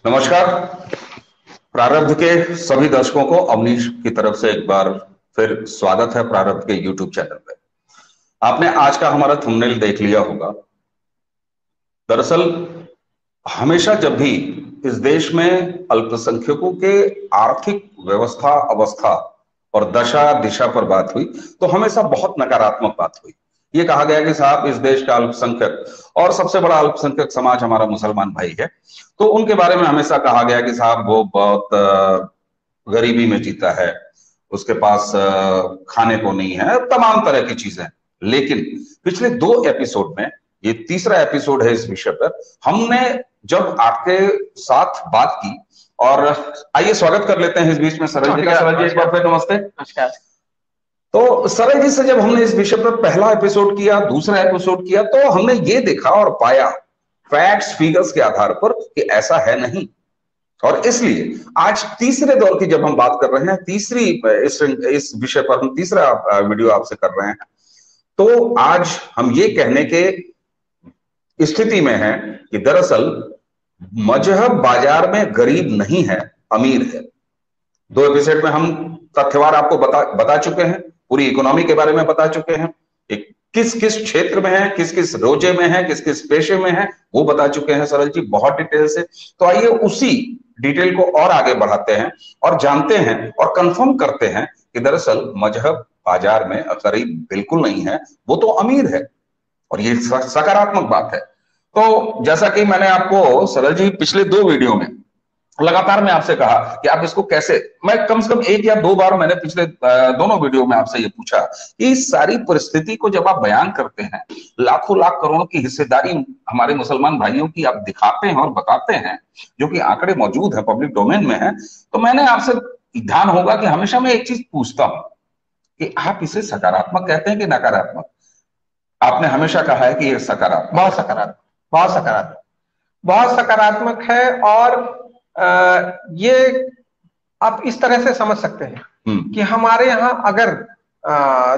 नमस्कार। प्रारब्ध के सभी दर्शकों को अवनीश की तरफ से एक बार फिर स्वागत है प्रारब्ध के यूट्यूब चैनल पे। आपने आज का हमारा थंबनेल देख लिया होगा। दरअसल हमेशा जब भी इस देश में अल्पसंख्यकों के आर्थिक व्यवस्था अवस्था और दशा दिशा पर बात हुई तो हमेशा बहुत नकारात्मक बात हुई। ये कहा गया कि साहब इस देश का अल्पसंख्यक और सबसे बड़ा अल्पसंख्यक समाज हमारा मुसलमान भाई है, तो उनके बारे में हमेशा कहा गया कि साहब वो बहुत गरीबी में जीता है, उसके पास खाने को नहीं है, तमाम तरह की चीजें। लेकिन पिछले 2 एपिसोड में, ये तीसरा एपिसोड है इस विषय पर, हमने जब आपके साथ बात की और आइए स्वागत कर लेते हैं इस बीच में सरल जी का। सरल जी एक बार फिर नमस्ते। नमस्कार। तो सरल जी से जब हमने इस विषय पर पहला एपिसोड किया, दूसरा एपिसोड किया, तो हमने ये देखा और पाया फैक्ट्स फिगर्स के आधार पर कि ऐसा है नहीं। और इसलिए आज तीसरे दौर की जब हम बात कर रहे हैं, तीसरी इस विषय पर हम तीसरा वीडियो आपसे कर रहे हैं, तो आज हम ये कहने के स्थिति में हैं कि दरअसल मजहब बाजार में गरीब नहीं है, अमीर है। 2 एपिसोड में हम तथ्यवार आपको बता चुके हैं, पूरी इकोनॉमी के बारे में बता चुके हैं, एक किस किस क्षेत्र में है, किस किस रोजे में है, किस किस पेशे में है, वो बता चुके हैं सरल जी बहुत डिटेल से। तो आइए उसी डिटेल को और आगे बढ़ाते हैं और जानते हैं और कंफर्म करते हैं कि दरअसल मजहब बाजार में गरीब बिल्कुल नहीं है, वो तो अमीर है और ये सकारात्मक बात है। तो जैसा कि मैंने आपको सरल जी पिछले 2 वीडियो में लगातार मैं आपसे कहा कि आप इसको कैसे, मैं कम से कम 1 या 2 बार मैंने पिछले दोनों वीडियो में आपसे ये पूछा कि इस सारी परिस्थिति को जब आप बयान करते हैं, लाखों लाख करोड़ों की हिस्सेदारी हमारे मुसलमान भाइयों की आप दिखाते हैं और बताते हैं, जो कि आंकड़े मौजूद है, पब्लिक डोमेन में है, तो मैंने आपसे ध्यान होगा कि हमेशा मैं एक चीज पूछता हूं कि आप इसे सकारात्मक कहते हैं कि नकारात्मक। आपने हमेशा कहा है कि ये सकारात्मक। बहुत सकारात्मक, बहुत सकारात्मक, बहुत सकारात्मक है। और ये आप इस तरह से समझ सकते हैं कि हमारे यहाँ अगर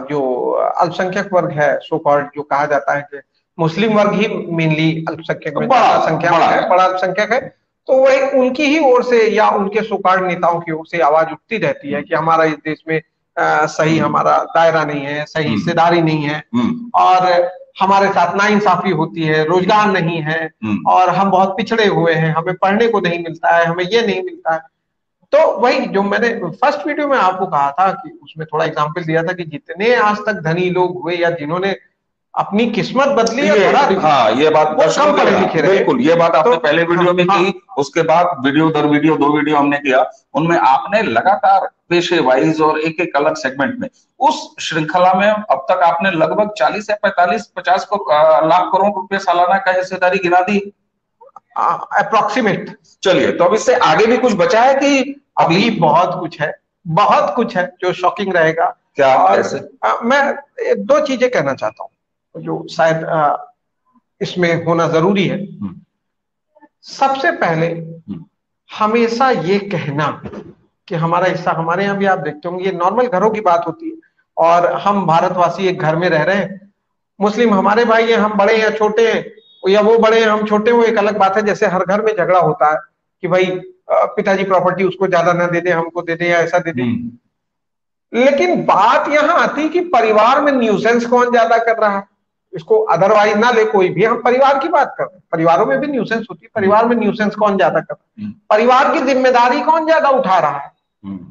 जो अल्पसंख्यक वर्ग है, सो कॉल्ड, जो कहा जाता है कि मुस्लिम वर्ग ही मेनली अल्पसंख्यक में बड़ा संख्या में बड़ा है, बड़ा अल्पसंख्यक है, तो वही उनकी ही ओर से या उनके सो कॉल्ड नेताओं की ओर से आवाज उठती रहती है कि हमारा इस देश में सही हमारा दायरा नहीं है, सही हिस्सेदारी नहीं है, और हमारे साथ नाइंसाफी होती है, रोजगार नहीं है, और हम बहुत पिछड़े हुए हैं, हमें पढ़ने को नहीं मिलता है, हमें ये नहीं मिलता है। तो वही जो मैंने फर्स्ट वीडियो में आपको कहा था कि उसमें थोड़ा एग्जांपल दिया था कि जितने आज तक धनी लोग हुए या जिन्होंने अपनी किस्मत बदली है, हाँ, ये बात वो कम पढ़े लिखे रहे। बिल्कुल, ये बात आपने पहले वीडियो में की, उसके बाद वीडियो दर वीडियो 2 वीडियो हमने किया, उनमें आपने लगातार पेशे वाइज और एक एक अलग सेगमेंट में, उस श्रृंखला में अब तक आपने लगभग 40 या 45-50 लाख करोड़ रुपए सालाना का हिस्सेदारी गिना दी अप्रोक्सीमेट। चलिए, तो अब इससे आगे भी कुछ बचा है कि अभी बहुत कुछ है, बहुत कुछ है जो शॉकिंग रहेगा। क्या? और ऐसे मैं 2 चीजें कहना चाहता हूँ जो शायद इसमें होना जरूरी है। सबसे पहले हमेशा ये कहना कि हमारा हिस्सा, हमारे यहाँ भी आप देखते होंगे ये नॉर्मल घरों की बात होती है, और हम भारतवासी एक घर में रह रहे हैं, मुस्लिम हमारे भाई हैं, हम बड़े हैं छोटे हैं, या वो बड़े हैं हम छोटे हैं, वो एक अलग बात है। जैसे हर घर में झगड़ा होता है कि भाई पिताजी प्रॉपर्टी उसको ज्यादा ना दे दे, हमको दे दे, या ऐसा दे दे। लेकिन बात यहां आती कि परिवार में न्यूसेंस कौन ज्यादा कर रहा है। इसको अदरवाइज ना ले कोई भी, हम परिवार की बात कर रहे हैं, परिवारों में भी न्यूसेंस होती है, परिवार में न्यूसेंस कौन ज्यादा कर रहा है, परिवार की जिम्मेदारी कौन ज्यादा उठा रहा है,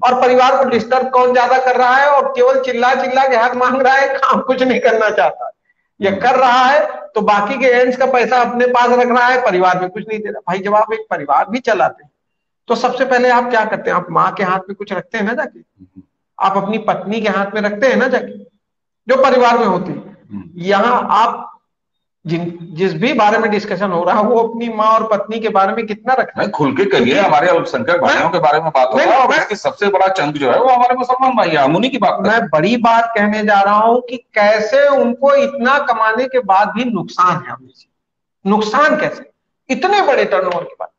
और परिवार को डिस्टर्ब कौन ज्यादा कर रहा है, और केवल चिल्ला चिल्ला के हाथ मांग रहा है, काम कुछ नहीं करना चाहता। ये कर रहा है तो बाकी के एंड्स का पैसा अपने पास रख रहा है, परिवार में कुछ नहीं दे रहा। भाई जब आप एक परिवार भी चलाते हैं तो सबसे पहले आप क्या करते हैं? आप माँ के हाथ में कुछ रखते हैं ना जाके, आप अपनी पत्नी के हाथ में रखते हैं ना जाके, जो परिवार में होती है। यहाँ आप जिस भी बारे में डिस्कशन हो रहा है वो अपनी माँ और पत्नी के बारे में कितना रख रहे हैं? खुल के करिए, हमारे अल्पसंख्यक भाइयों के बारे में बात हो रहा है, और इसकी सबसे बड़ा चंक जो है वो हमारे मुसलमान भाई हैं, उन्हीं की बात मैं बड़ी बात कहने जा रहा हूं कि कैसे उनको इतना कमाने के बाद भी नुकसान है। नुकसान कैसे, इतने बड़े टर्नओवर के बाद?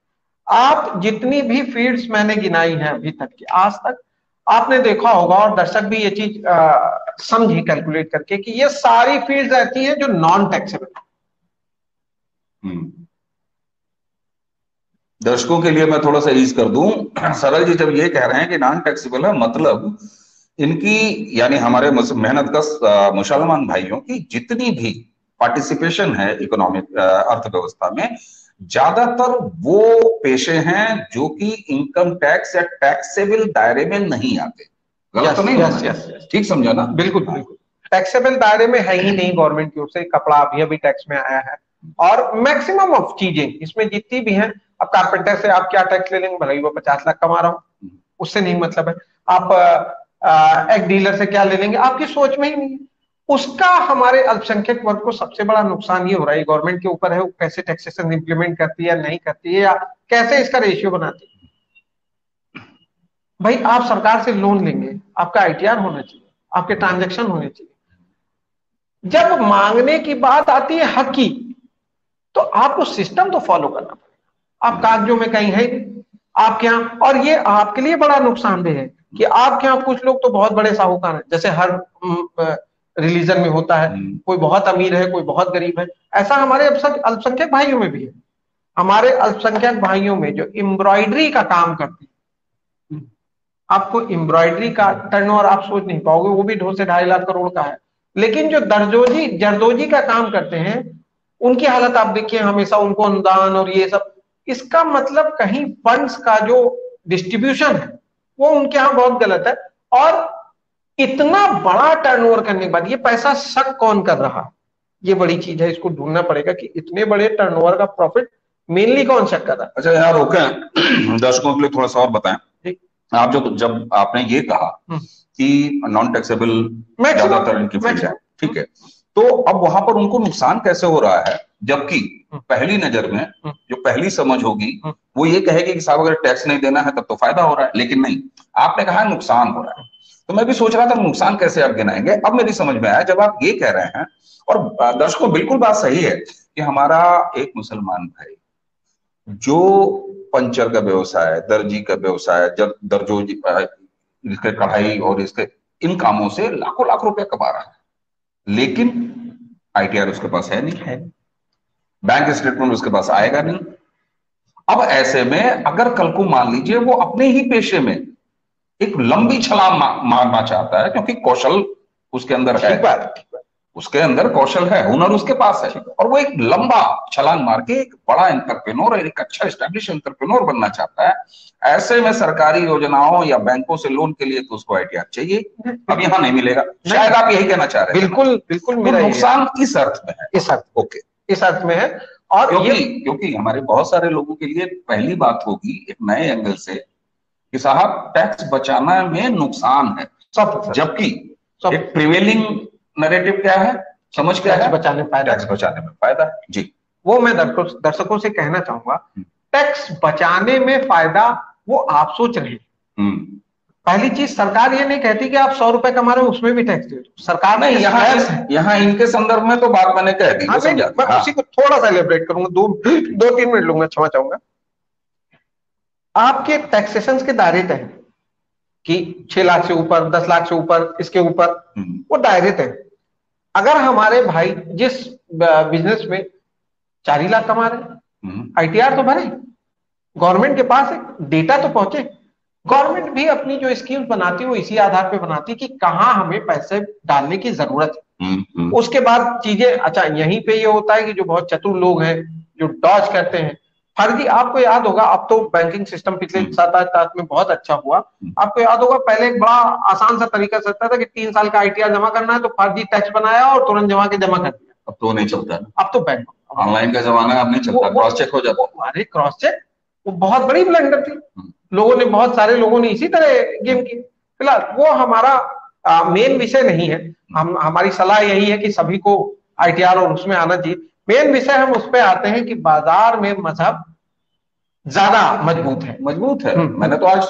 आप जितनी भी फील्ड्स मैंने गिनाई है अभी तक की, आज तक आपने देखा होगा, और दर्शक भी ये चीज समझे कैलकुलेट करके, कि ये सारी फील्ड्स ऐसी हैं जो नॉन टैक्सेबल। दर्शकों के लिए मैं थोड़ा सा ईज कर दूं। सरल जी जब ये कह रहे हैं कि नॉन टैक्सेबल है, मतलब इनकी यानी हमारे मेहनत का मुसलमान भाइयों की जितनी भी पार्टिसिपेशन है इकोनॉमिक अर्थव्यवस्था में, ज्यादातर वो पेशे हैं जो कि इनकम टैक्स या टैक्सेबल दायरे में नहीं आते। गलत तो नहीं यस होना? यस, ठीक समझा ना? बिल्कुल बिल्कुल टैक्सेबल दायरे में है ही नहीं गवर्नमेंट की ओर से। कपड़ा अभी टैक्स में आया है, और मैक्सिमम ऑफ चीजें इसमें जितनी भी हैं। अब कारपेंटर से आप क्या टैक्स ले लेंगे, भले ही वो 50 लाख कमा रहा हूं, उससे नहीं मतलब है। आप एक डीलर से क्या ले लेंगे, आपकी सोच में ही नहीं है। उसका हमारे अल्पसंख्यक वर्ग को सबसे बड़ा नुकसान ये हो रहा है। गवर्नमेंट के ऊपर है वो कैसे टैक्सेशन इंप्लीमेंट करती है, नहीं करती है, या कैसे इसका रेशियो बनाती है। भाई आप सरकार से लोन लेंगे, आपका आईटीआर होना चाहिए, आपके ट्रांजैक्शन होने चाहिए। जब मांगने की बात आती है हक की, तो आपको सिस्टम तो फॉलो करना पड़ेगा। आप कागजों में कहीं है आपके यहाँ, और ये आपके लिए बड़ा नुकसानदेह है कि आपके यहाँ कुछ लोग तो बहुत बड़े साहूकार हैं, जैसे हर रिलीजन में होता है। कोई बहुत अमीर है, कोई बहुत गरीब है। ऐसा हमारे अल्पसंख्यक भाइयों में भी है। हमारे अल्पसंख्यक भाइयों में जो एम्ब्रॉयडरी का काम करती है, आपको एम्ब्रॉयडरी का टर्नओवर आप सोच नहीं पाओगे, वो भी 2 से 2.5 लाख करोड़ का है। लेकिन जो दर्जोजी जरदोजी का काम करते हैं, उनकी हालत आप देखिए, हमेशा उनको अनुदान और ये सब। इसका मतलब कहीं फंड्स का जो डिस्ट्रीब्यूशन है वो उनके यहाँ बहुत गलत है। और इतना बड़ा टर्नओवर करने के बाद ये पैसा शक कौन कर रहा है, ये बड़ी चीज है। इसको ढूंढना पड़ेगा कि इतने बड़े टर्नओवर का प्रॉफिट मेनली कौन शक कर रहा है। अच्छा यहाँ रोकें, दर्शकों के लिए थोड़ा सा और बताएं। आप जब आपने ये कहा कि नॉन टैक्सेबल ज्यादातर इनकी फील्ड है, ठीक है, तो अब वहां पर उनको नुकसान कैसे हो रहा है, जबकि पहली नजर में जो पहली समझ होगी वो ये कहेगी कि साहब अगर टैक्स नहीं देना है तब तो फायदा हो रहा है, लेकिन नहीं, आपने कहा नुकसान हो रहा है। तो मैं भी सोच रहा था नुकसान कैसे आप गिनाएंगे। अब मेरी समझ में आया जब आप ये कह रहे हैं, और दर्शकों बिल्कुल बात सही है कि हमारा एक मुसलमान भाई जो पंचर का व्यवसाय, दर्जी का व्यवसाय, दर्जोजी इसके कढ़ाई और इसके इन कामों से लाखों लाख रुपया कमा रहा है, लेकिन आईटीआर उसके पास है नहीं, है बैंक स्टेटमेंट उसके पास आएगा नहीं। अब ऐसे में अगर कल को मान लीजिए वो अपने ही पेशे में एक लंबी छलांग मारना चाहता है, क्योंकि कौशल उसके अंदर है, उसके अंदर कौशल है, हुनर उसके पास है, और वो एक लंबा छलांग मार के एक बड़ा एंटरप्रेन्योर, एक अच्छा एस्टेब्लिश एंटरप्रेन्योर बनना चाहता है, ऐसे में सरकारी योजनाओं या बैंकों से लोन के लिए तो उसको आईटीआर चाहिए। अब यहाँ नहीं मिलेगा, शायद आप यही कहना चाह रहे हैं। बिल्कुल बिल्कुल, मेरा नुकसान इस अर्थ में है, इस अर्थ, ओके, इस अर्थ में है। और क्योंकि हमारे बहुत सारे लोगों के लिए पहली बात होगी एक नए एंगल से कि साहब टैक्स बचाना में नुकसान है, जबकि एक प्रिवेलिंग नैरेटिव क्या है, समझ क्या है, टैक्स बचाने में फायदा। जी, वो मैं दर्शकों से कहना चाहूंगा, टैक्स बचाने में फायदा वो आप सोच रहे हैं। पहली चीज, सरकार ये नहीं कहती कि आप 100 रुपए कमा रहे हो उसमें भी टैक्स दे दो। सरकार नहीं, यहाँ इनके संदर्भ में तो बात मैंने कह दी। मैं उसी को थोड़ा सा एलिब्रेट करूंगा, 2-3 मिनट लूंगा, क्षमा चाहूंगा। आपके टैक्सेशन के दायरे तय हैं कि 6 लाख से ऊपर, 10 लाख से ऊपर, इसके ऊपर वो दायरे तय। अगर हमारे भाई जिस बिजनेस में 4 ही लाख कमा रहे, आईटीआर तो भरे, गवर्नमेंट के पास एक डेटा तो पहुंचे। गवर्नमेंट भी अपनी जो स्कीम्स बनाती है वो इसी आधार पे बनाती है कि कहाँ हमें पैसे डालने की जरूरत है। उसके बाद चीजें, अच्छा यहीं पे ये होता है कि जो बहुत चतुर लोग हैं जो डॉज करते हैं फर्जी। आपको याद होगा, अब तो बैंकिंग सिस्टम पिछले 7-8 साल में बहुत अच्छा हुआ। आपको याद होगा पहले एक बड़ा आसान सा तरीका चलता था कि 3 साल का आईटीआर जमा करना है तो फर्जी टैक्स बनाया और तुरंत जमा कर दिया। अब तो नहीं चलता, अब तो बैंक ऑनलाइन का जमाना है, अब नहीं चलता, क्रॉस चेक हो जाता। अरे क्रॉस चेक वो बहुत बड़ी ब्लंडर थी, लोगों ने, बहुत सारे लोगों ने इसी तरह गेम की। फिलहाल वो हमारा मेन विषय नहीं है। हमारी सलाह यही है कि सभी को आईटीआर और उसमें आना चाहिए। मेन विषय हम उस पर आते हैं कि बाजार में मजहब ज्यादा मजबूत है। मैंने तो आज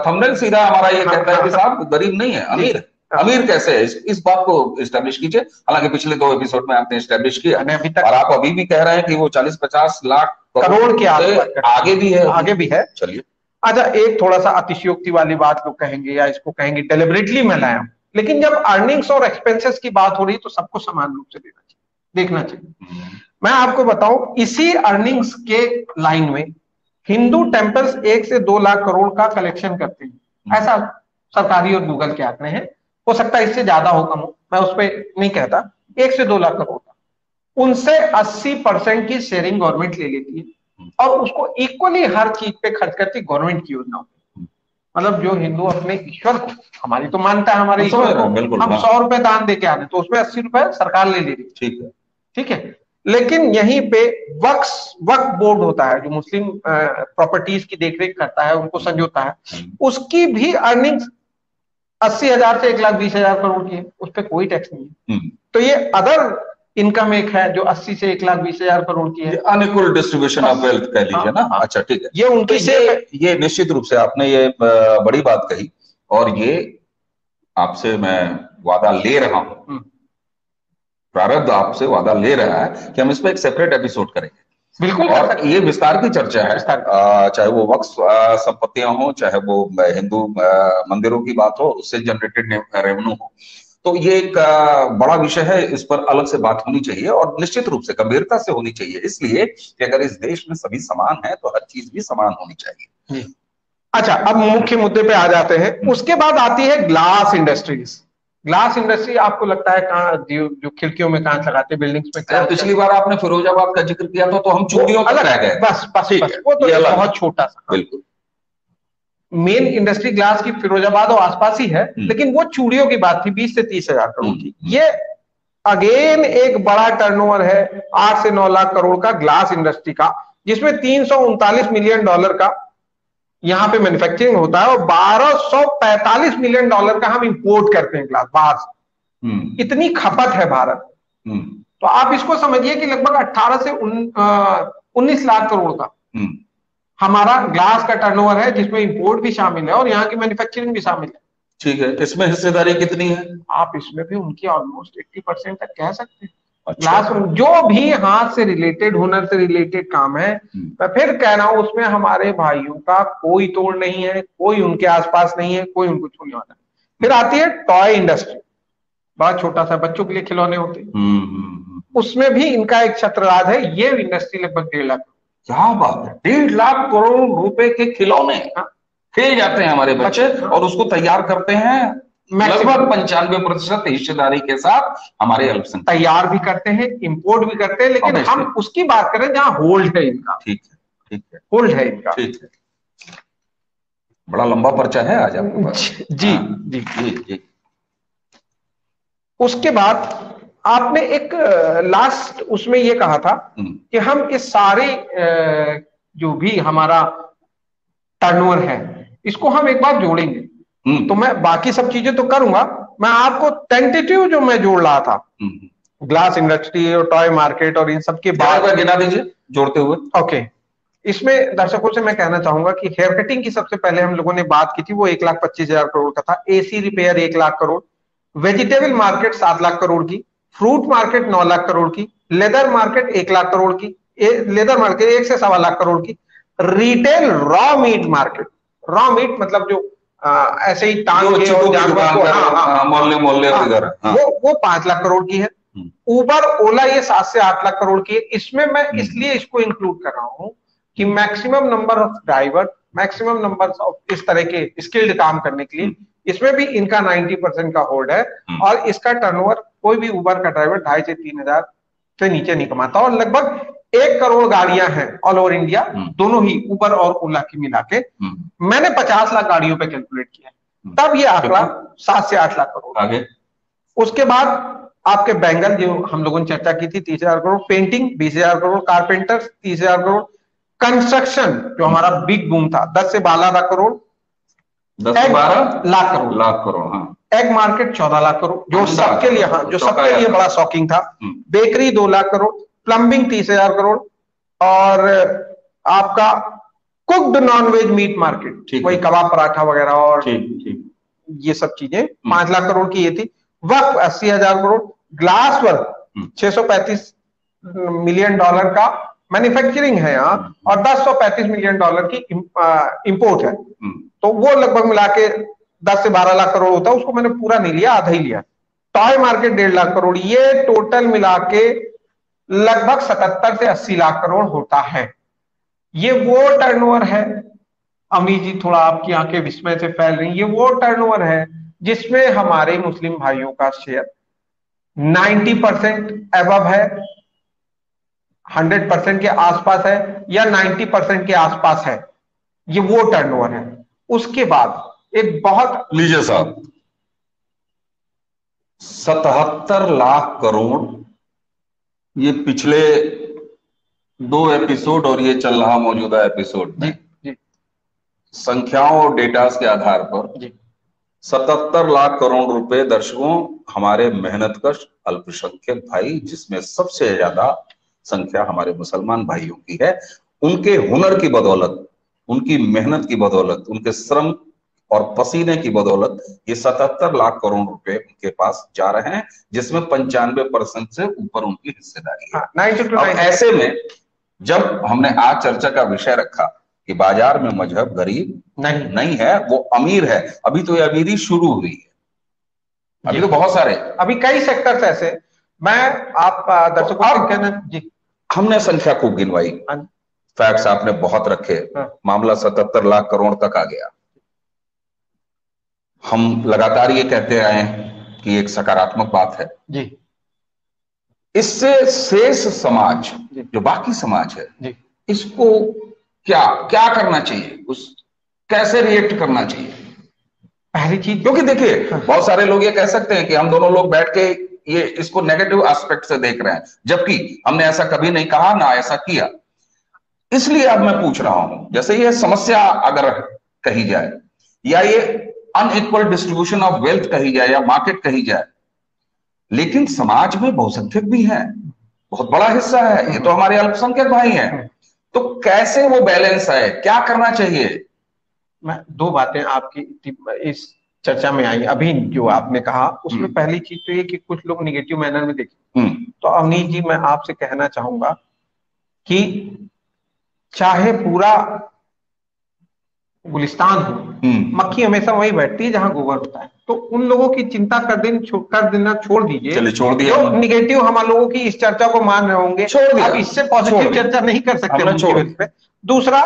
थंबनेल सीधा हमारा ये कहता है कि साहब गरीब नहीं है, अमीर है। अमीर कैसे है, इस बात को एस्टेब्लिश कीजिए। हालांकि पिछले 2 एपिसोड में आपने एस्टेब्लिश किया, और आप अभी भी कह रहे हैं कि वो 40-50 लाख करोड़ के आगे भी है। चलिए, अच्छा, एक थोड़ा सा अतिशयोक्ति वाली बात को कहेंगे या इसको कहेंगे डेलिबरेटली मैं लाया हूं, लेकिन जब अर्निंग्स और एक्सपेंसेस की बात हो रही है तो सबको समान रूप से देखना चाहिए। मैं आपको बताऊं, इसी अर्निंग्स के लाइन में हिंदू टेम्पल्स 1 से 2 लाख करोड़ का कलेक्शन करते हैं, ऐसा सरकारी और गूगल के आंकड़े हैं। हो सकता है इससे ज्यादा हो कम हो, मैं उस पर नहीं कहता। 1 से 2 लाख करोड़ का, उनसे 80% की शेयरिंग गवर्नमेंट ले लेती है और उसको इक्वली हर चीज पे खर्च करती गवर्नमेंट की योजनाओं पे। मतलब जो हिंदू अपने ईश्वर को, हमारी तो मानता है हमारे ईश्वर को, हम 100 रुपए दान दे के आ रहे तो उसमें 80 रुपए सरकार ले ले रही। ठीक है, ठीक है। लेकिन यहीं पे वक्फ बोर्ड होता है जो मुस्लिम प्रॉपर्टीज की देखरेख करता है, उनको संजोता है, उसकी भी अर्निंग्स 80,000 से 1,20,000 करोड़ की है, उस पर कोई टैक्स नहीं है। तो ये अदर इनकम एक है जो 80 से 1,20,000 करोड़ की है, अनइक्वल डिस्ट्रीब्यूशन ऑफ वेल्थ कह लीजिए ना। अच्छा ठीक है, ये उनकी ये निश्चित रूप से आपने ये बड़ी बात कही, और ये आपसे मैं वादा ले रहा हूं, प्रारब्ध आपसे वादा ले रहा है कि हम इस पर एक सेपरेट एपिसोड करेंगे। बिल्कुल, और ये विस्तार की चर्चा है, चाहे वो वक्फ संपत्तियां हो, चाहे वो हिंदू मंदिरों की बात हो, उससे जनरेटेड रेवेन्यू हो, तो ये एक बड़ा विषय है, इस पर अलग से बात होनी चाहिए और निश्चित रूप से गंभीरता से होनी चाहिए, इसलिए कि अगर इस देश में सभी समान है तो हर चीज भी समान होनी चाहिए। अच्छा, अब मुख्य मुद्दे पे आ जाते हैं। उसके बाद आती है ग्लास इंडस्ट्रीज। ग्लास इंडस्ट्री आपको लगता है कहाँ, जो खिड़कियों में कांच लगाते हैं, बिल्डिंग्स में। पिछली बार आपने फिरोजाबाद का जिक्र किया था तो हम चूड़ियों तक रह गए। बस वो तो बहुत छोटा सा। बिल्कुल, मेन इंडस्ट्री ग्लास की फिरोजाबाद और आसपास ही है, लेकिन वो चूड़ियों की बात थी 20 से 30,000 करोड़ की। ये अगेन एक बड़ा टर्नओवर है 8 से 9 लाख करोड़ का ग्लास इंडस्ट्री का, जिसमें $339 मिलियन का यहां पे मैन्युफैक्चरिंग होता है और $1,245 मिलियन का हम इंपोर्ट करते हैं ग्लास बाहर से। इतनी खपत है भारत। तो आप इसको समझिए कि लगभग 18 से 19 लाख करोड़ का हमारा ग्लास का टर्नओवर है, जिसमें इंपोर्ट भी शामिल है और यहाँ की मैन्युफैक्चरिंग भी शामिल है। ठीक है, इसमें हिस्सेदारी कितनी है? आप इसमें भी उनकी ऑलमोस्ट 80% तक कह सकते हैं। ग्लास जो भी हाथ से रिलेटेड, हुनर से रिलेटेड काम है, मैं फिर कह रहा हूं, उसमें हमारे भाइयों का कोई तोड़ नहीं है, कोई उनके आसपास नहीं है, कोई उनको छूने वाला नहीं। फिर आती है टॉय इंडस्ट्री, बड़ा छोटा सा, बच्चों के लिए खिलौने होते हैं, उसमें भी इनका एक छत्रराज है। ये इंडस्ट्री लगभग 1.5 लाख। क्या बात है, 1.5 लाख करोड़ रुपए के खिलौने खेल जाते हैं हमारे बच्चे और उसको तैयार करते हैं लगभग 95% हिस्सेदारी के साथ हमारे अल्पसंख्यक। तैयार भी करते हैं, इंपोर्ट भी करते हैं, लेकिन हम उसकी बात करें जहां होल्ड है इनका। ठीक है, ठीक है, होल्ड है इनका। ठीक है, बड़ा लंबा पर्चा है आज आपके पास। जी जी जी जी। उसके बाद आपने एक लास्ट उसमें ये कहा था कि हम इस सारे जो भी हमारा टर्नओवर है इसको हम एक बार जोड़ेंगे। तो मैं बाकी सब चीजें तो करूंगा, मैं आपको टेंटेटिव जो मैं जोड़ रहा था, ग्लास इंडस्ट्री और टॉय मार्केट और इन सब के बाद गिना दीजिए जोड़ते हुए। ओके, इसमें दर्शकों से मैं कहना चाहूंगा कि हेयर कटिंग की सबसे पहले हम लोगों ने बात की थी, वो 1,25,000 करोड़ का था। AC repair 1 lakh crore, vegetable market 7 lakh crore की, फ्रूट मार्केट 9 लाख करोड़ की, लेदर मार्केट 1 लाख करोड़ की, लेदर मार्केट 1 से 1.25 लाख करोड़ की, retail raw meat market, raw meat मतलब जो ऐसे ही टांग के और जानवर को मोहल्ले वो 5 लाख करोड़ की है। उबर ओला ये 7 से 8 लाख करोड़ की है। इसमें मैं इसलिए इसको इंक्लूड कर रहा हूं कि maximum number of driver, maximum number of इस तरह के स्किल्ड काम करने के लिए इसमें भी इनका 90% का होल्ड है। और इसका टर्नओवर कोई भी उबर का ड्राइवर 2,500 से 3,000 से नीचे नहीं कमाता। और लगभग 1 करोड़ गाड़ियां हैं ऑल ओवर इंडिया, दोनों ही उबर और ओला की मिला के। मैंने 50 लाख गाड़ियों पे कैलकुलेट किया, तब ये आंकड़ा 7 से 8 लाख करोड़। आगे उसके बाद आपके बैंगल जो हम लोगों ने चर्चा की थी 30,000 crore, painting 20,000 crore, carpenter 30,000 crore, construction जो हमारा बिग बूम था 10 से 12 लाख करोड़, 10 से 12 लाख करोड़। हाँ। एग मार्केट 14 लाख करोड़, जो सबके लिए, हाँ, जो सबके लिए बड़ा शॉकिंग था। बेकरी 2 लाख करोड़, प्लम्बिंग 30,000 करोड़, और आपका कुक्ड नॉनवेज मीट मार्केट, वही कबाब पराठा वगैरह और ये सब चीजें 5 लाख करोड़ की ये थी। वक्फ 80,000 crore, glass work 635 million dollar का मैन्युफैक्चरिंग है यहाँ, और 1035 मिलियन डॉलर की इंपोर्ट है। तो वो लगभग मिला के 10 से 12 लाख करोड़ होता है। उसको मैंने पूरा नहीं लिया, आधा ही लिया। टॉय मार्केट 1.5 लाख करोड़, ये टोटल मिला के लगभग 77 से 80 लाख करोड़ होता है। ये वो टर्नओवर है, अमीर जी थोड़ा आपकी आंखें विस्मय से फैल रही, ये वो टर्नओवर है जिसमें हमारे मुस्लिम भाइयों का शेयर 90% एबव है, 100% के आसपास है, या 90% के आसपास है। ये वो टर्नओवर है। उसके बाद एक बहुत, लीजिए साहब, 77 लाख करोड़, ये पिछले 2 एपिसोड और ये चल रहा मौजूदा एपिसोड में जी संख्याओं और डेटास के आधार पर जी 77 लाख करोड़ रुपए दर्शकों हमारे मेहनतकश अल्पसंख्यक भाई, जिसमें सबसे ज्यादा संख्या हमारे मुसलमान भाइयों की है, उनके हुनर की बदौलत, उनकी मेहनत की बदौलत, उनके श्रम और पसीने की बदौलत ये 77 लाख करोड़ रुपए उनके पास जा रहे हैं, जिसमें 95% से ऊपर उनकी हिस्सेदारी है। 92 अब ऐसे में जब हमने आज चर्चा का विषय रखा कि बाजार में मजहब गरीब नहीं है, वो अमीर है, अभी तो ये अमीरी शुरू हुई है, अभी तो बहुत सारे, अभी कई सेक्टर्स ऐसे, मैं आप दर्शकों को कहना जी, हमने संख्या खूब गिनवाई, फैक्ट्स आपने बहुत रखे, मामला 77 लाख करोड़ तक आ गया। हम लगातार ये कहते आए हैं कि एक सकारात्मक बात है जी। इससे शेष समाज, जो बाकी समाज है जी, इसको क्या क्या करना चाहिए, उस कैसे रिएक्ट करना चाहिए? पहली चीज, क्योंकि देखिए बहुत सारे लोग ये कह सकते हैं कि हम दोनों लोग बैठ के ये इसको नेगेटिव एस्पेक्ट से देख रहे हैं, जबकि हमने ऐसा कभी नहीं कहा ना ऐसा किया। इसलिए अब मैं पूछ रहा हूं, जैसे ये समस्या अगर कही जाए या ये अनइक्वल डिस्ट्रीब्यूशन ऑफ वेल्थ कही जाए या मार्केट कही जाए, लेकिन समाज में बहुसंख्यक भी हैं, बहुत बड़ा हिस्सा है, ये तो हमारे अल्पसंख्यक भाई हैं, तो कैसे वो बैलेंस है, क्या करना चाहिए? मैं दो बातें आपकी इस चर्चा में आई, अभी जो आपने कहा उसमें पहली चीज तो ये कि कुछ लोग निगेटिव मैनर में देखें, तो अवनीश जी मैं आपसे कहना चाहूंगा कि चाहे पूरा गुलिस्तान हो, मक्खी हमेशा वही बैठती है जहां गोबर होता है, तो उन लोगों की चिंता कर देना छोड़ दीजिए। चलिए छोड़ दिया, जो निगेटिव हम लोगों की इस चर्चा को मान रहे होंगे, अब इससे पॉजिटिव चर्चा नहीं कर सकते। दूसरा,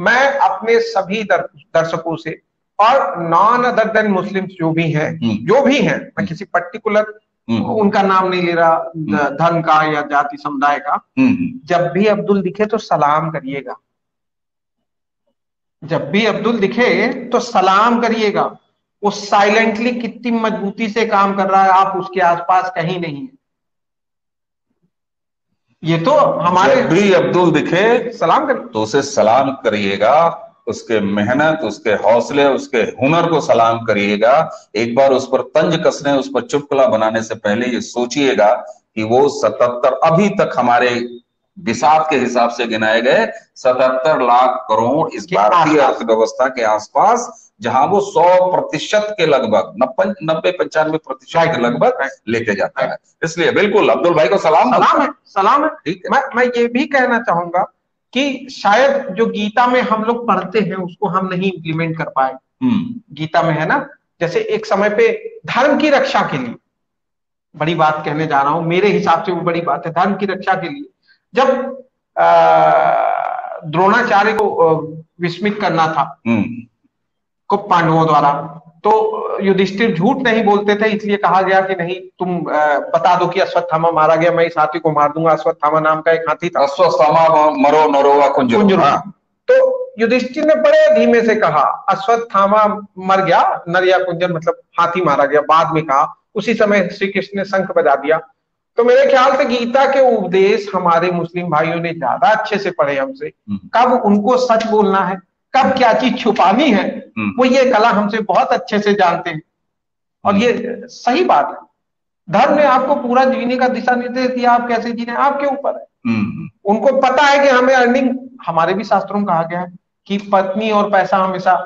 मैं अपने सभी दर्शकों से और नॉन अदर देन मुस्लिम जो भी हैं, मैं किसी पर्टिकुलर उनका नाम नहीं ले रहा, धर्म का या जाति समुदाय का, जब भी अब्दुल दिखे तो सलाम करिएगा, जब भी अब्दुल दिखे तो सलाम करिएगा। वो साइलेंटली कितनी मजबूती से काम कर रहा है, आप उसके आसपास कहीं नहीं है। ये तो हमारे, जब भी अब्दुल दिखे सलाम करिए, तो उसे सलाम करिएगा, उसके मेहनत, उसके हौसले, उसके हुनर को सलाम करिएगा। एक बार उस पर तंज कसने, उस पर चुटकुला बनाने से पहले ये सोचिएगा कि वो 77, अभी तक हमारे बिसात के हिसाब से गिनाए गए 77 लाख करोड़ इस भारतीय अर्थव्यवस्था के आसपास, जहां वो 100% के लगभग 90-95% के लगभग लेके जाता है। इसलिए बिल्कुल अब्दुल भाई को सलाम है। ठीक है। मैं ये भी कहना चाहूंगा कि शायद जो गीता में हम लोग पढ़ते हैं उसको हम नहीं इम्प्लीमेंट कर पाए। गीता में है ना, जैसे एक समय पे धर्म की रक्षा के लिए, बड़ी बात कहने जा रहा हूं, मेरे हिसाब से वो बड़ी बात है, धर्म की रक्षा के लिए जब द्रोणाचार्य को विस्मित करना था को पांडवों द्वारा, तो युधिष्ठिर झूठ नहीं बोलते थे, इसलिए कहा गया कि नहीं तुम बता दो कि अश्वत्थामा मारा गया, मैं इस हाथी को मार दूंगा। अश्वत्थामा नाम का एक हाथी था, अश्वत्थामा मरो नरोवा कुंजरो। तो युधिष्ठिर ने बड़े धीमे से कहा अश्वत्थामा मर गया, नर या कुंजर मतलब हाथी मारा गया, बाद में कहा। उसी समय श्री कृष्ण ने शंख बजा दिया। तो मेरे ख्याल से गीता के उपदेश हमारे मुस्लिम भाइयों ने ज्यादा अच्छे से पढ़े हमसे। कब उनको सच बोलना है, कब क्या चीज छुपानी है, वो ये कला हमसे बहुत अच्छे से जानते हैं। और ये सही बात है, धर्म ने आपको पूरा जीने का दिशा निर्देश दिया, आप कैसे जीने आपके ऊपर है। उनको पता है कि हमें अर्निंग, हमारे भी शास्त्रों में कहा गया है कि पत्नी और पैसा हमेशा,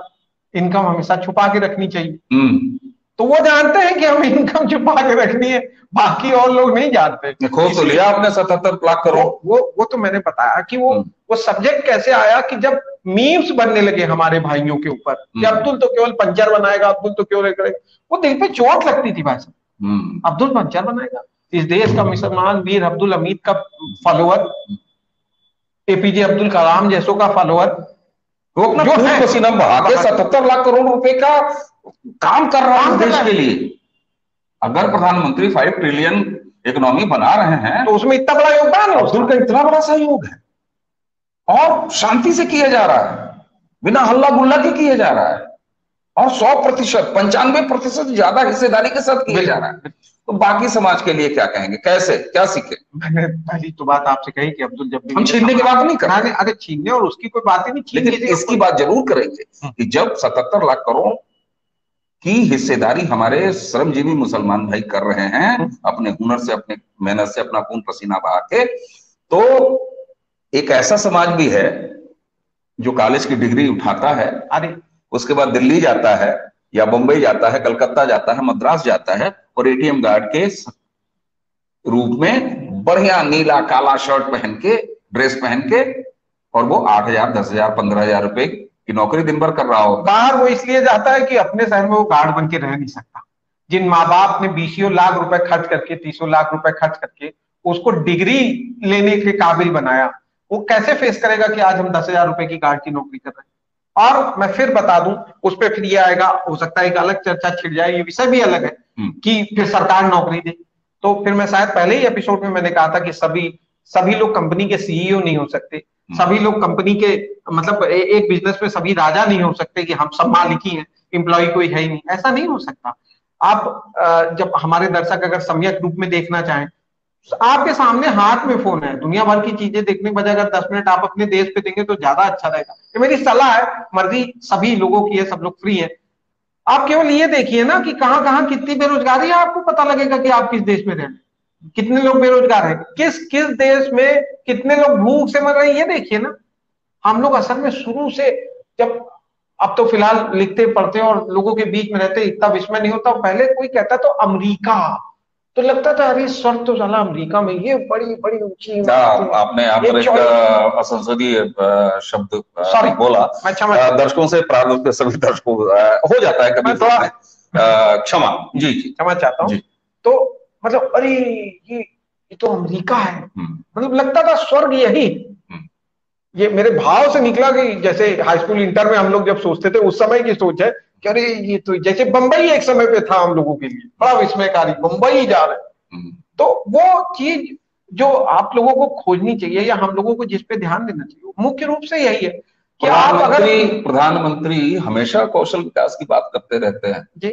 इनकम हमेशा छुपा के रखनी चाहिए। तो वो जानते हैं कि हमें इनकम छुपा के रखनी है, बाकी और लोग नहीं जानते। खोज तो लिया आपने 77 लाख करोड़। वो तो मैंने बताया कि वो सब्जेक्ट कैसे आया कि जब मीम्स बनने लगे हमारे भाइयों के ऊपर कि अब्दुल तो केवल पंचर बनाएगा, अब्दुल तो केवल करेगा, वो दिल पे चोट लगती थी भाई साहब। अब्दुल पंचर बनाएगा, इस देश का मुसलमान वीर अब्दुल हमीद का फॉलोअर, एपीजे अब्दुल कलाम जैसों का फॉलोअर, वो अपना खून पसीना बहा के 77 लाख करोड़ रुपए का काम कर रहा है देश के लिए। अगर प्रधानमंत्री 5 ट्रिलियन इकोनॉमी बना रहे हैं तो उसमें इतना बड़ा योगदान है, अब्दुल का इतना बड़ा सहयोग है, और शांति से किया जा रहा है, बिना हल्ला गुल्ला के किया जा रहा है, और 100%, 95% ज्यादा हिस्सेदारी के साथ किया जा रहा है। तो बाकी समाज के लिए क्या कहेंगे, कैसे क्या सीखे? मैंने पहली तो बात आपसे कही कि अब्दुल जब भी हम छीनने की बात नहीं कर रहे, अरे छीनने और उसकी कोई बात ही नहीं, लेकिन इसकी बात जरूर करेंगे कि जब 77 लाख करोड़ की हिस्सेदारी हमारे श्रमजीवी मुसलमान भाई कर रहे हैं अपने हुनर से, अपने मेहनत से, अपना खून पसीना बहा के, तो एक ऐसा समाज भी है जो कॉलेज की डिग्री उठाता है, अरे उसके बाद दिल्ली जाता है या बंबई जाता है, कलकत्ता जाता है, मद्रास जाता है, और एटीएम गार्ड के रूप में बढ़िया नीला काला शर्ट पहन के, ड्रेस पहन के, और वो 8,000, 10,000, 15,000 रुपए की नौकरी दिन भर कर रहा हो। बाहर वो इसलिए जाता है कि अपने शहर में वो गार्ड बन के रह नहीं सकता। जिन माँ बाप ने 20 लाख रुपए खर्च करके, 30 लाख रुपए खर्च करके उसको डिग्री लेने के काबिल बनाया, वो कैसे फेस करेगा कि आज हम 10,000 रुपए की गार्ड की नौकरी कर रहे हैं। और मैं फिर बता दूं, उस पर फिर ये आएगा, हो सकता है एक अलग चर्चा छिड़ जाए, ये विषय भी अलग है कि फिर सरकार नौकरी दे। तो फिर मैं शायद पहले ही एपिसोड में मैंने कहा था कि सभी लोग कंपनी के सीईओ नहीं हो सकते, सभी लोग कंपनी के मतलब एक बिजनेस में सभी राजा नहीं हो सकते कि हम सब मालिक ही हैं, एम्प्लॉय कोई है ही नहीं, ऐसा नहीं हो सकता। आप जब हमारे दर्शक अगर सम्यक रूप में देखना चाहें, आपके सामने हाथ में फोन है, दुनिया भर की चीजें देखने के बजाय अगर 10 मिनट आप अपने देश पे देंगे तो ज्यादा अच्छा रहेगा। ये मेरी सलाह है, मर्जी सभी लोगों की है, सब लोग फ्री है। आप केवल ये देखिए ना कि कहां कहां कितनी बेरोजगारी है, आपको पता लगेगा कि आप किस देश में रह रहे हैं, कितने लोग बेरोजगार हैं, किस किस देश में कितने लोग भूख से मर रहे हैं, ये देखिए ना। हम लोग असल में शुरू से, जब अब तो फिलहाल लिखते पढ़ते और लोगों के बीच में रहते इतना विस्मय नहीं होता, पहले कोई कहता तो अमेरिका, तो लगता था अरे सर तो साला अमेरिका में ये बड़ी बड़ी ऊंची, आपने यहाँ पर एक असंसदीय शब्द बोला, दर्शकों से प्रारूप सभी दर्शकों हो जाता है कभी, थोड़ा क्षमा जी क्षमा चाहता हूँ। तो मतलब अरे ये तो अमेरिका है, मतलब लगता था स्वर्ग यही। ये मेरे भाव से निकला कि जैसे हाई स्कूल इंटर में हम लोग जब सोचते थे, उस समय की सोच है कि अरे ये तो जैसे बंबई एक समय पे था हम लोगों के लिए बड़ा विस्मयकारी, बंबई जा रहे हैं। तो वो चीज जो आप लोगों को खोजनी चाहिए या हम लोगों को जिस पे ध्यान देना चाहिए, मुख्य रूप से यही है कि आप अगर प्रधानमंत्री हमेशा कौशल विकास की बात करते रहते हैं जी,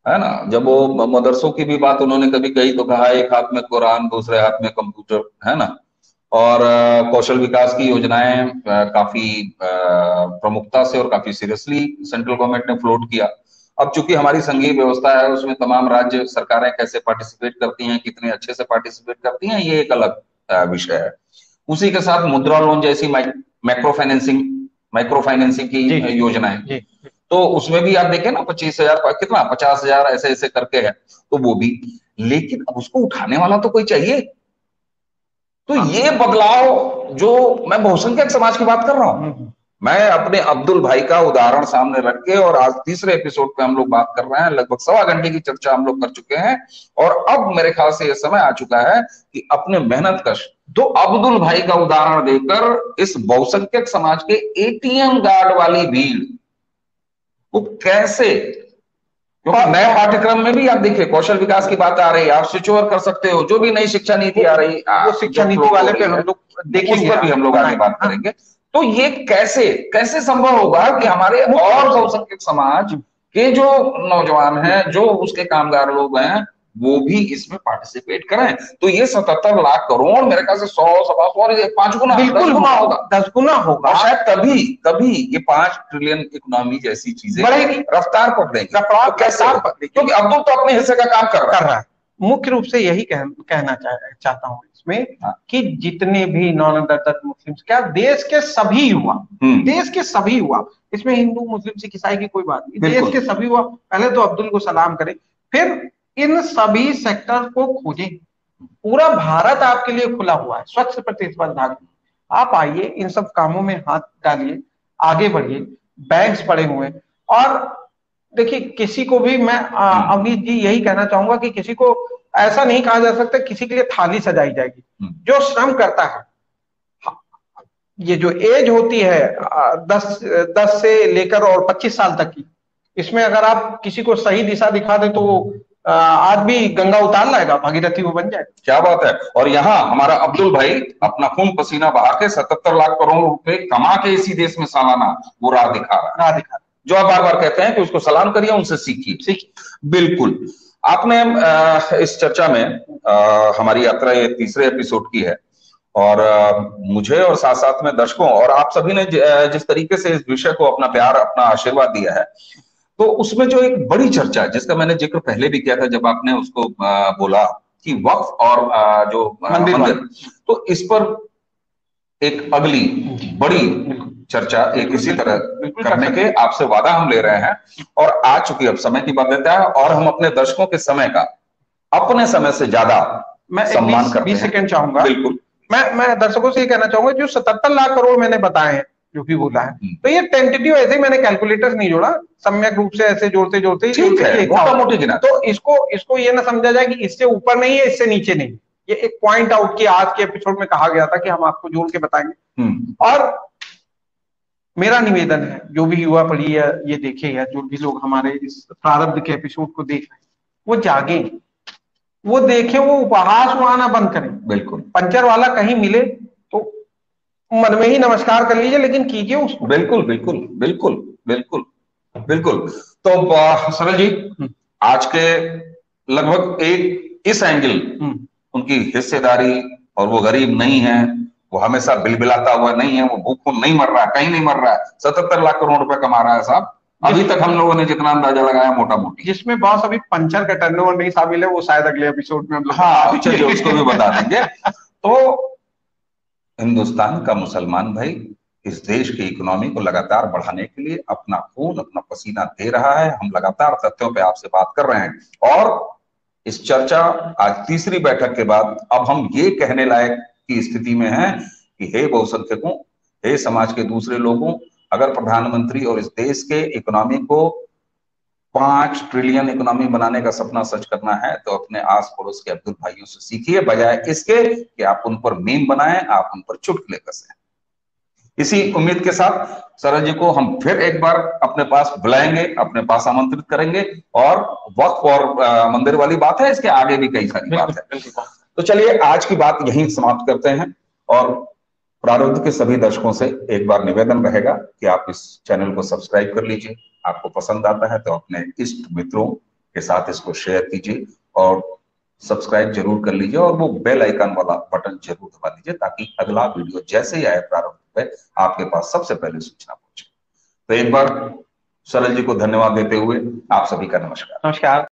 है ना। जब वो मदरसों की भी बात उन्होंने कभी कही तो कहा एक हाथ में कुरान, दूसरे हाथ में कंप्यूटर, है ना। और कौशल विकास की योजनाएं काफी प्रमुखता से और काफी सीरियसली सेंट्रल गवर्नमेंट ने फ्लोट किया। अब चूंकि हमारी संघीय व्यवस्था है, उसमें तमाम राज्य सरकारें कैसे पार्टिसिपेट करती हैं, कितने अच्छे से पार्टिसिपेट करती हैं, ये एक अलग विषय है। उसी के साथ मुद्रा लोन जैसी माइक्रो फाइनेंसिंग की योजनाएं, तो उसमें भी आप देखें ना 25,000 कितना 50,000 ऐसे ऐसे करके है, तो वो भी, लेकिन अब उसको उठाने वाला तो कोई चाहिए। तो ये बदलाव, जो मैं बहुसंख्यक समाज की बात कर रहा हूं, मैं अपने अब्दुल भाई का उदाहरण सामने रख के, और आज तीसरे एपिसोड पे हम लोग बात कर रहे हैं, लगभग 1.25 घंटे की चर्चा हम लोग कर चुके हैं, और अब मेरे ख्याल से यह समय आ चुका है कि अपने मेहनत कश तो अब्दुल भाई का उदाहरण देकर इस बहुसंख्यक समाज के एटीएम गार्ड वाली भीड़ वो कैसे, क्योंकि नए पाठ्यक्रम में भी आप देखिए कौशल विकास की बात आ रही है, आप स्विच ओवर कर सकते हो, जो भी नई शिक्षा नीति आ रही है वो शिक्षा नीति वाले पे हम लोग देखेंगे, उस पर भी हम लोग आगे बात करेंगे। तो ये कैसे कैसे संभव होगा कि हमारे और बहुसंख्यक समाज के जो नौजवान हैं, जो उसके कामगार लोग हैं, वो भी इसमें पार्टिसिपेट करें। तो ये 77 लाख करोड़ मेरे ख्याल से 100, 125 और 5 गुना, 10 गुना होगा, 10 गुना होगा, और शायद तभी ये 5 ट्रिलियन इकोनॉमी जैसी चीजें बढ़ेगी, रफ्तार पकड़ेगी। क्योंकि अब्दुल तो अपने हिस्से का काम कर रहा है। मुख्य रूप से यही कहना चाहता हूं इसमें कि जितने भी नॉन दत्तक मुस्लिम, क्या देश के सभी युवा, देश के सभी युवा, इसमें हिंदू मुस्लिम सिख ईसाई की कोई बात नहीं, देश के सभी युवा पहले तो अब्दुल को सलाम करें, फिर इन सभी सेक्टर को खोजें। पूरा भारत आपके लिए खुला हुआ है, स्वच्छ प्रतिस्पर्धा। आप आइए, इन सब कामों में हाथ डालिए, आगे बढ़िए, बैंक्स पड़े हुए हैं। और देखिए, किसी को भी मैं अवनीत जी यही कहना चाहूंगा कि किसी को ऐसा नहीं कहा जा सकता किसी के लिए थाली सजाई जाएगी। जो श्रम करता है, ये जो एज होती है 10 से लेकर और 25 साल तक की, इसमें अगर आप किसी को सही दिशा दिखा दे तो आज भी गंगा उतार लाएगा, भागीरथी वो बन जाएगा। क्या बात है। और यहाँ हमारा अब्दुल भाई अपना खून पसीना बहा के 77 लाख करोड़ रुपए कमा के इसी देश में सालाना वो राह दिखा रहा है, जो आप बार बार कहते हैं कि उसको सलाम करिए, उनसे सीखिए। बिल्कुल। आपने इस चर्चा में हमारी यात्रा ये तीसरे एपिसोड की है, और मुझे और साथ साथ में दर्शकों और आप सभी ने जिस तरीके से इस विषय को अपना प्यार, अपना आशीर्वाद दिया है, तो उसमें जो एक बड़ी चर्चा जिसका मैंने जिक्र पहले भी किया था जब आपने उसको बोला कि वक्फ और जो मंदिर, तो इस पर एक अगली बड़ी चर्चा एक इसी तरह करने के आपसे वादा हम ले रहे हैं। और आ चुकी अब समय की बाध्यता है, और हम अपने दर्शकों के समय का अपने समय से ज्यादा मैं सम्मान करते 20 सेकंड चाहूंगा। बिल्कुल। मैं दर्शकों से ये कहना चाहूंगा, जो 77 लाख करोड़ मैंने बताए हैं, जो भी बोला है, तो ये टेंटेटिव, ऐसे ही मैंने कैलकुलेटर नहीं जोड़ा, सम्यक रूप से ऐसे जोड़ते जोड़ते मोटा-मोटी गिना। तो इसको ये ना समझा जाए कि इससे ऊपर नहीं है, इससे नीचे नहीं। ये एक पॉइंट आउट की आज के एपिसोड में कहा गया था कि हम आपको जोड़ के बताएंगे। और मेरा निवेदन है, जो भी युवा पढ़ी है, ये देखे, या जो भी लोग हमारे इस प्रारब्ध के एपिसोड को देख रहे हैं, वो जागे, वो देखें, वो उपहास उड़ाना बंद करें। बिल्कुल। पंचर वाला कहीं मिले तो मन में ही नमस्कार कर लीजिए, लेकिन कीजिए उसको। बिल्कुल बिल्कुल बिल्कुल बिल्कुल बिल्कुल। तो सरल जी, आज के लगभग एक इस एंगल उनकी हिस्सेदारी, और वो गरीब नहीं है, वो हमेशा बिलबिलाता हुआ नहीं है, वो भूखों नहीं मर रहा है, कहीं नहीं मर रहा है, 77 लाख करोड़ रुपए कमा रहा है साहब, अभी तक हम लोगों ने जितना अंदाजा लगाया मोटा मोटी। जिसमें बॉस अभी पंचर का टर्नओवर नहीं शामिल है, वो शायद अगले एपिसोड में हम लोग, हाँ चलिए उसको भी बता देंगे। तो हिंदुस्तान का मुसलमान भाई इस देश की इकोनॉमी को लगातार बढ़ाने के लिए अपना खून, अपना पसीना दे रहा है। हम लगातार तथ्यों पे आपसे बात कर रहे हैं, और इस चर्चा आज तीसरी बैठक के बाद अब हम ये कहने लायक की स्थिति में हैं कि हे बहुसंख्यकों, हे समाज के दूसरे लोगों, अगर प्रधानमंत्री और इस देश के इकोनॉमी को 5 ट्रिलियन इकोनॉमी बनाने का सपना सच करना है, तो अपने आस पड़ोस के अब्दुल भाइयों से सीखिए, बजाय इसके कि आप उन पर मीम बनाएं, आप उन पर चुटकुले कसें। इसी उम्मीद के साथ सरल जी को हम फिर एक बार अपने पास बुलाएंगे, अपने पास आमंत्रित करेंगे, और वक्फ और मंदिर वाली बात है, इसके आगे भी कई सारी बात है। तो चलिए आज की बात यहीं समाप्त करते हैं, और प्रारब्ध के सभी दर्शकों से एक बार निवेदन रहेगा कि आप इस चैनल को सब्सक्राइब कर लीजिए। आपको पसंद आता है तो अपने इष्ट मित्रों के साथ इसको शेयर कीजिए, और सब्सक्राइब जरूर कर लीजिए, और वो बेल आइकन वाला बटन जरूर दबा दीजिए, ताकि अगला वीडियो जैसे ही आए प्रारंभ पे आपके पास सबसे पहले सूचना पहुंचे। तो एक बार सरल जी को धन्यवाद देते हुए आप सभी का नमस्कार। नमस्कार।